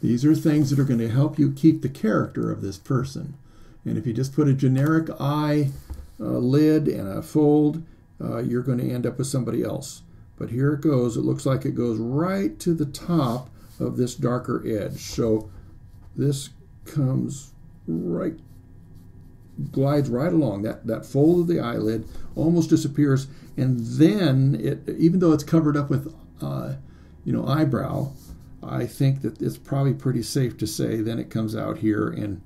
These are things that are going to help you keep the character of this person. And if you just put a generic eye lid and a fold, you're going to end up with somebody else. But here it goes. It looks like it goes right to the top of this darker edge. So this comes right, glides right along. That fold of the eyelid almost disappears, and then it, even though it's covered up with eyebrow, I think that it's probably pretty safe to say then it comes out here and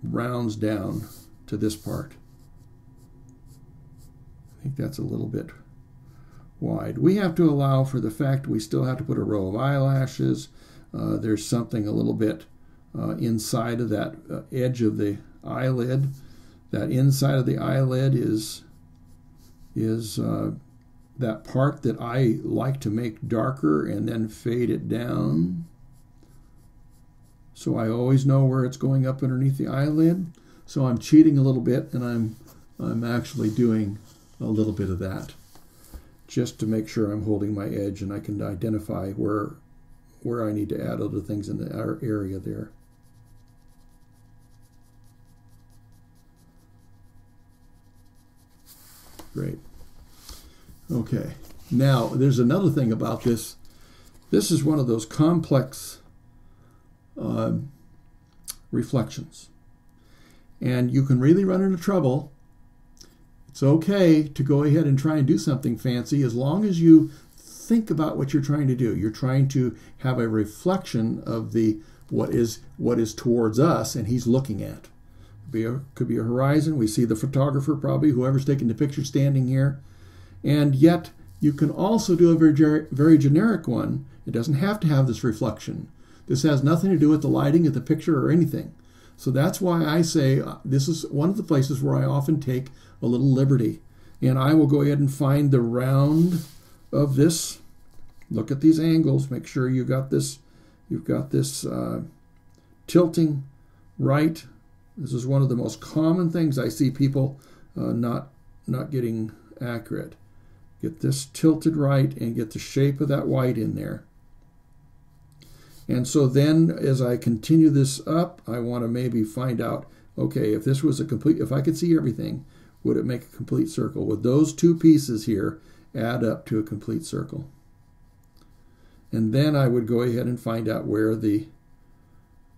rounds down to this part. I think that's a little bit wide. We have to allow for the fact we still have to put a row of eyelashes. There's something a little bit inside of that edge of the eyelid. That inside of the eyelid is that part that I like to make darker and then fade it down. So I always know where it's going up underneath the eyelid. So I'm cheating a little bit, and I'm actually doing a little bit of that just to make sure I'm holding my edge and I can identify where I need to add other things in the area there. Great. Okay. Now, there's another thing about this. This is one of those complex reflections. And you can really run into trouble. It's okay to go ahead and try and do something fancy as long as you think about what you're trying to do. You're trying to have a reflection of what is towards us and he's looking at. Could be a horizon. We see the photographer, probably whoever's taking the picture, standing here. And yet you can also do a very generic one. It doesn't have to have this reflection. This has nothing to do with the lighting of the picture or anything. So that's why I say this is one of the places where I often take a little liberty. And I will go ahead and find the round of this. Look at these angles. Make sure you've got this tilting right. This is one of the most common things I see people not getting accurate. Get this tilted right and get the shape of that white in there. And so then as I continue this up, I want to maybe find out, okay, if this was if I could see everything, would it make a complete circle? Would those two pieces here add up to a complete circle? And then I would go ahead and find out where the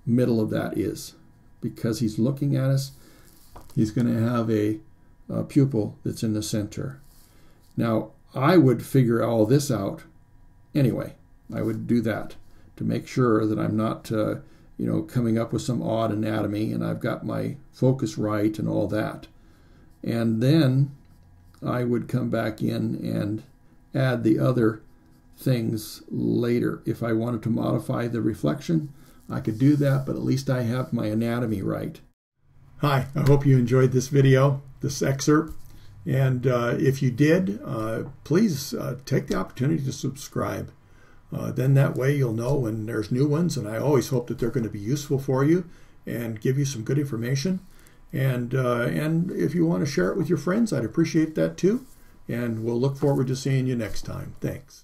middle of that is. Because he's looking at us, he's going to have a pupil that's in the center. Now, I would figure all this out anyway. I would do that to make sure that I'm not, coming up with some odd anatomy and I've got my focus right and all that. And then I would come back in and add the other things later. If I wanted to modify the reflection, I could do that, but at least I have my anatomy right. Hi, I hope you enjoyed this video, this excerpt. And if you did, please take the opportunity to subscribe. Then that way you'll know when there's new ones, and I always hope that they're going to be useful for you and give you some good information. And if you want to share it with your friends, I'd appreciate that too. And we'll look forward to seeing you next time. Thanks.